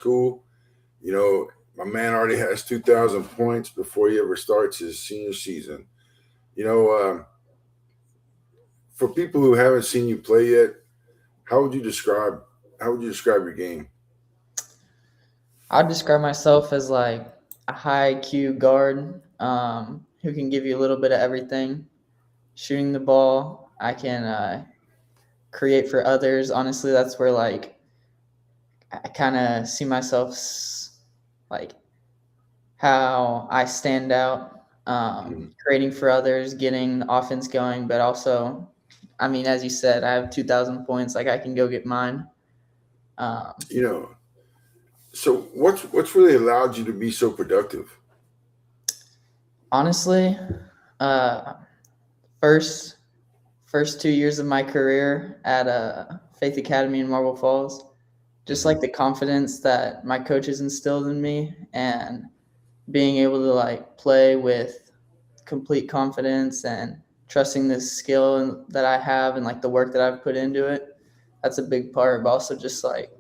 school. My man already has 2,000 points before he ever starts his senior season. You know, for people who haven't seen you play yet, how would you describe how would you describe your game? I'd describe myself as like a high IQ guard who can give you a little bit of everything. Shooting the ball, I can create for others. Honestly, that's where like I kind of see myself like how I stand out, Mhm. creating for others, getting the offense going, but also, I mean, as you said, I have 2,000 points. Like I can go get mine. Um, You know, so what's really allowed you to be so productive? Honestly, uh, first first 2 years of my career at Faith Academy in Marble Falls, just Hmm. like the confidence that my coaches instilled in me, and being able to like play with complete confidence and trusting this skill that I have and like the work that I've put into it. That's a big part. But also just like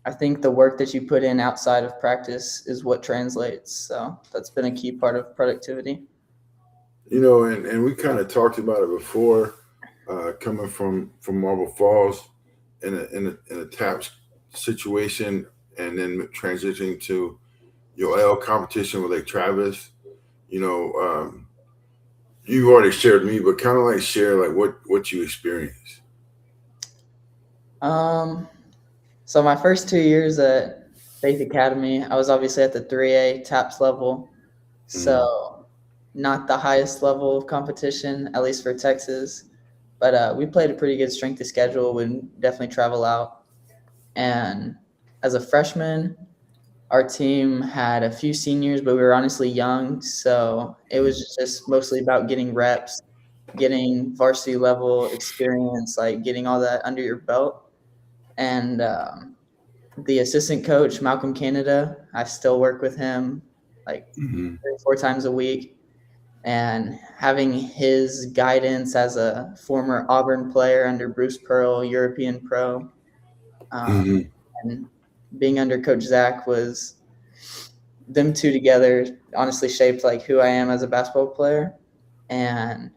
I think the work that you put in outside of practice is what translates. So that's been a key part of productivity. And we kind of talked about it before, coming from Marble Falls in a TAPS situation, and then transitioning to your L competition with Lake Travis. You know, you've already shared me, but kind of like share like what you experienced. Um, so my first 2 years at Faith Academy, I was obviously at the 3A TAPS level. Mm. So not the highest level of competition, at least for Texas. But we played a pretty good strength of schedule. We'd definitely travel out. And as a freshman, our team had a few seniors, but we were honestly young. So it Mm. was just mostly about getting reps, getting varsity level experience, like getting all that under your belt. And the assistant coach, Malcolm Canada, I still work with him like Hmm. 3 or 4 times a week. And having his guidance as a former Auburn player under Bruce Pearl, European pro, Hmm. and being under Coach Zach was them two together honestly shaped like who I am as a basketball player. And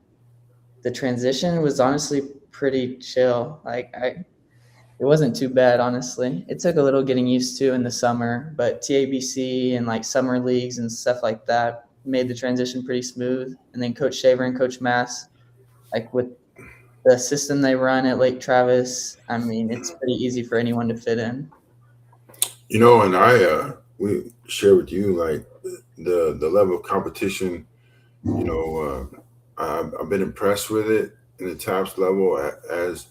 the transition was honestly pretty chill. It wasn't too bad, honestly. It took a little getting used to in the summer, but TABC and like summer leagues and stuff like that made the transition pretty smooth. And then Coach Shaver and Coach Mass, like with the system they run at Lake Travis, I mean, it's pretty easy for anyone to fit in. And we share with you like the level of competition. I've been impressed with it in the TAPS level as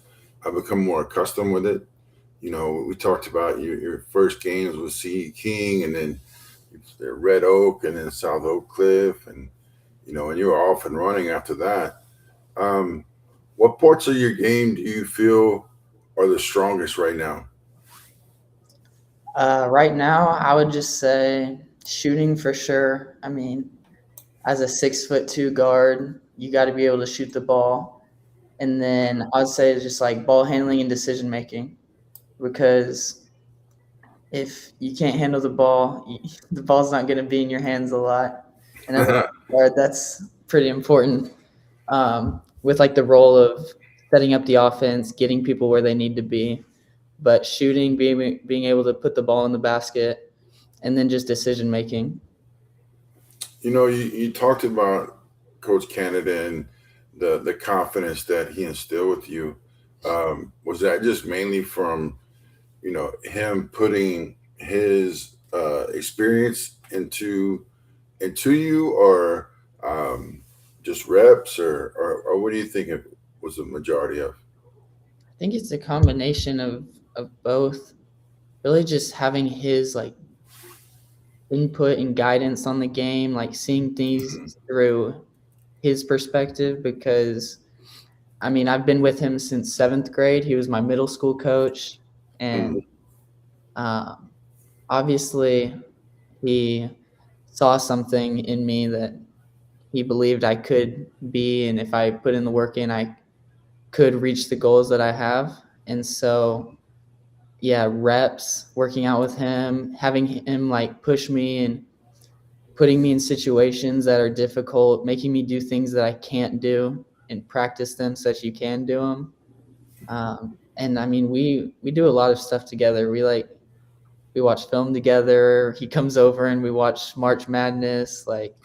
I become more accustomed with it. We talked about your first games with C King, and then Red Oak, and then South Oak Cliff, and you were off and running after that. Um, what parts of your game do you feel are the strongest right now? Right now, I would just say shooting for sure. I mean, as a 6'2" guard, you got to be able to shoot the ball. And then I'd say it's just like ball handling and decision making, because if you can't handle the ball, the ball's not going to be in your hands a lot. And as a guard, that's pretty important, with like the role of setting up the offense, getting people where they need to be, but shooting, being able to put the ball in the basket, and then just decision making. You talked about Coach Canada and the confidence that he instilled with you. Was that just mainly from him putting his experience into you, or just reps, or what do you think it was the majority of? I think it's a combination of both. Really, just having his like input and guidance on the game, like seeing things through his perspective. Because I mean, I've been with him since seventh grade. He was my middle school coach, and Mm. um, obviously, he saw something in me that he believed I could be, and if I put in the work in, I could reach the goals that I have. And so reps, working out with him, having him like push me and putting me in situations that are difficult, making me do things that I can't do and practice them so that you can do them. And I mean, we do a lot of stuff together. We watch film together. He comes over and we watch March Madness. Like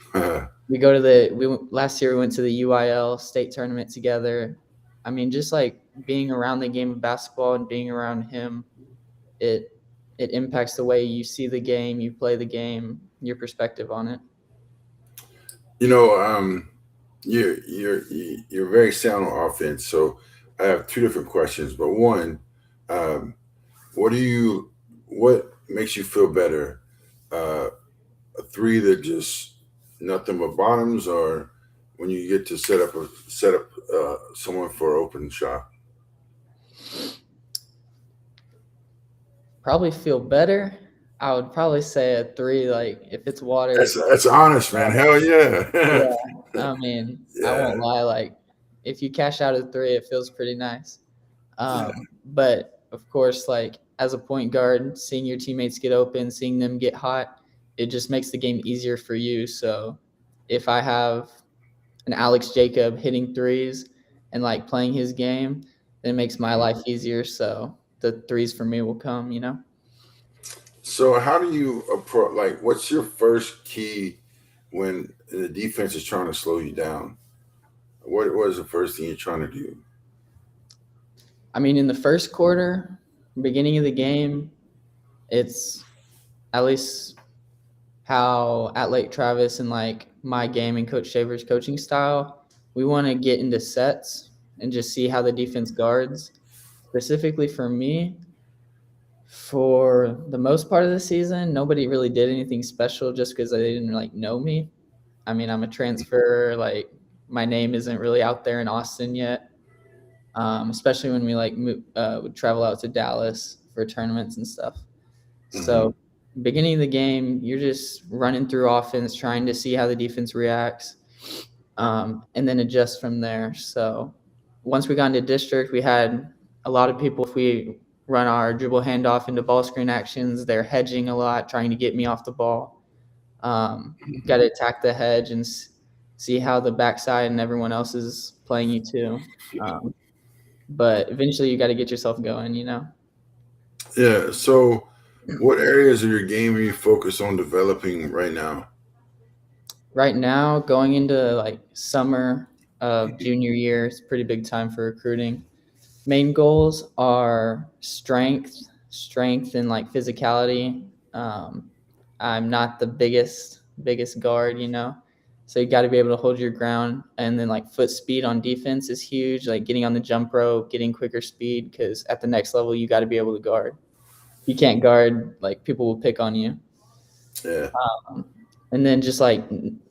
we go to last year we went to the UIL state tournament together. I mean, just like being around the game of basketball and being around him, it it impacts the way you see the game, you play the game, your perspective on it. You know, you're very sound on offense. So I have two different questions. But one, um, what do you what makes you feel better? Uh, a three that just nothing but bottoms, or when you get to set up someone for an open shot? Probably feel better. I would probably say a three. Like if it's water, That's honest, man. Hell yeah. yeah. I mean, I Yeah. won't lie. Like if you cash out a three, it feels pretty nice. Yeah. But of course, like as a point guard, seeing your teammates get open, seeing them get hot, it just makes the game easier for you. So if I have an Alex Jacob hitting threes and like playing his game, then it makes my life easier. So the threes for me will come. So how do you approach? Like, what's your first key when the defense is trying to slow you down? What is the first thing you're trying to do? I mean, in the first quarter, beginning of the game, it's at least how at Lake Travis and like my game and Coach Shaver's coaching style, we want to get into sets and just see how the defense guards. Specifically for me, for the most part of the season, nobody really did anything special just because they didn't like know me. I mean, I'm a transfer. Like my name isn't really out there in Austin yet, especially when we like would travel out to Dallas for tournaments and stuff. Hmm. So, beginning of the game, you're just running through offense, trying to see how the defense reacts, and then adjust from there. So, once we got into district, we had a lot of people. If we run our dribble handoff into ball screen actions, they're hedging a lot, trying to get me off the ball. Got to attack the hedge and see how the backside and everyone else is playing you too. Um, but eventually, you got to get yourself going. Yeah. So, what areas of your game are you focused on developing right now? Right now, going into like summer of junior year, it's a pretty big time for recruiting. Main goals are strength and like physicality. Um, I'm not the biggest guard. So you got to be able to hold your ground, and then like foot speed on defense is huge. Like getting on the jump rope, getting quicker speed, because at the next level you got to be able to guard. If you can't guard, like people will pick on you. Yeah. Um, and then just like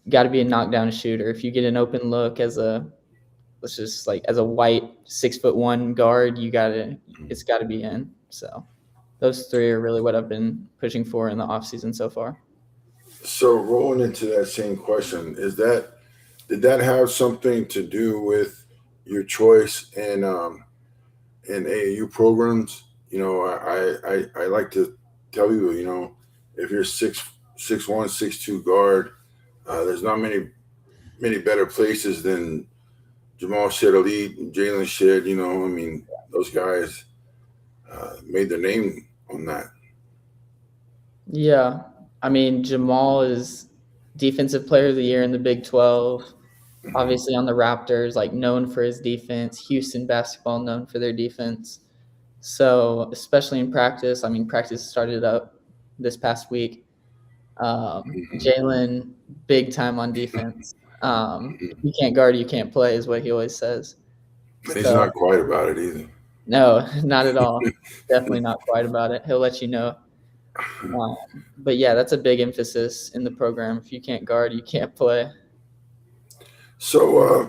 got to be a knockdown shooter. If you get an open look let's just like as a white 6'1" guard, it's got to be in. So those three are really what I've been pushing for in the off season so far. So, rolling into that same question, did that have something to do with your choice in AAU programs? I like to tell you, if you're 6'1", 6'2" guard, there's not many better places than Jamal Shed Elite and Jalen Shed. I mean, those guys made their name on that. Yeah. I mean, Jamal is defensive player of the year in the Big 12. Hmm. Obviously on the Raptors, like known for his defense. Houston basketball known for their defense. So especially in practice, I mean, practice started up this past week. Hmm. Jalen, big time on defense. If you can't guard, you can't play, is what he always says. And he's So not quiet about it either. no, not at all. Definitely not quite about it. He'll let you know. But yeah, that's a big emphasis in the program. If you can't guard, you can't play. So,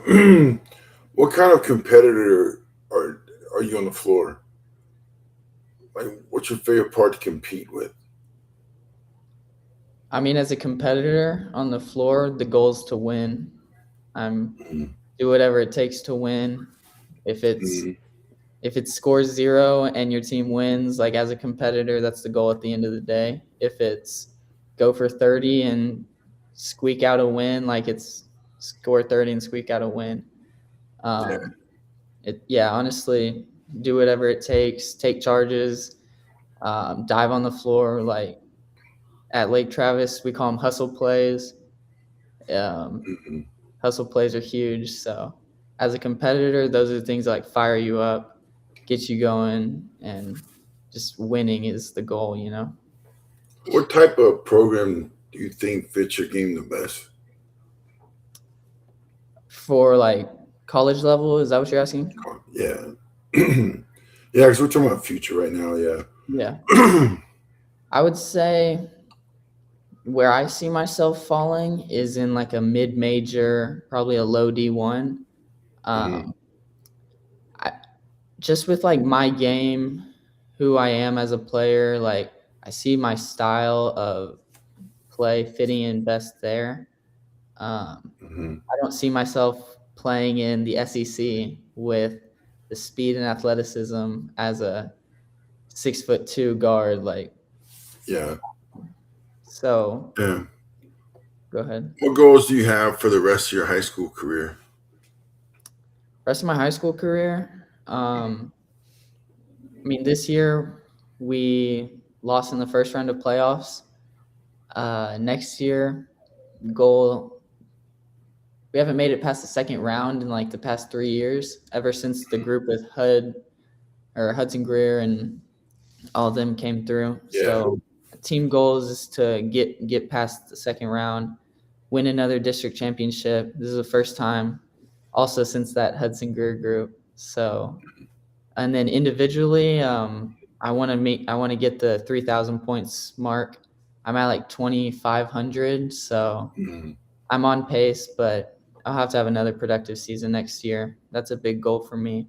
what kind of competitor are are you on the floor? Like, what's your favorite part to compete with? I mean, as a competitor on the floor, the goal is to win. I'm Mm-hmm. do whatever it takes to win. If it's if it scores 0 and your team wins, like as a competitor, that's the goal at the end of the day. If it's go for 30 and squeak out a win, like it's score 30 and squeak out a win. Honestly, do whatever it takes, take charges, dive on the floor. Like at Lake Travis, we call them hustle plays. Mhm. Hustle plays are huge. So as a competitor, those are the things that like fire you up, get you going, and just winning is the goal, you know? What type of program do you think fits your game the best? For like college level, is that what you're asking? Yeah. Yeah, because we're talking about future right now. Yeah. Yeah. I would say where I see myself falling is in like a mid major, probably a low D1. Mhm. Um, I, just with like my game, who I am as a player, like I see my style of play fitting in best there. Mhm. I don't see myself playing in the SEC with the speed and athleticism as a 6'2" guard. Like, Yeah. so Yeah. go ahead. What goals do you have for the rest of your high school career? Rest of my high school career, I mean, this year we lost in the first round of playoffs. Next year, goal, we haven't made it past the second round in like the past 3 years, ever since the group with Hudson Greer and all of them came through. Yeah. So team goals is to get past the second round, win another district championship. This is the first time also since that Hudson Greer group. So and then individually, I want to get the 3,000 points mark. I'm at like 2,500, so Mhm. I'm on pace, but I'll have to have another productive season next year. That's a big goal for me.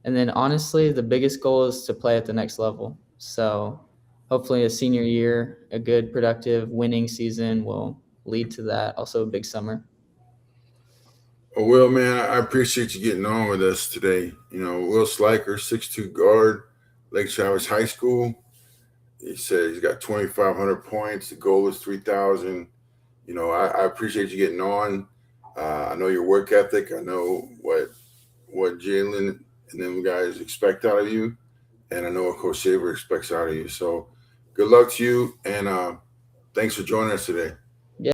And then honestly, the biggest goal is to play at the next level. So hopefully a senior year, a good productive winning season will lead to that. Also a big summer. Well, Will, man, I appreciate you getting on with us today. You know, Will Slyker, 6'2" guard, Lake Travis High School. He said he's got 2,500 points. The goal is 3,000. You know, I appreciate you getting on. I know your work ethic. I know what Jalen and them guys expect out of you, and I know what Coach Shaver expects out of you. So, good luck to you, and thanks for joining us today.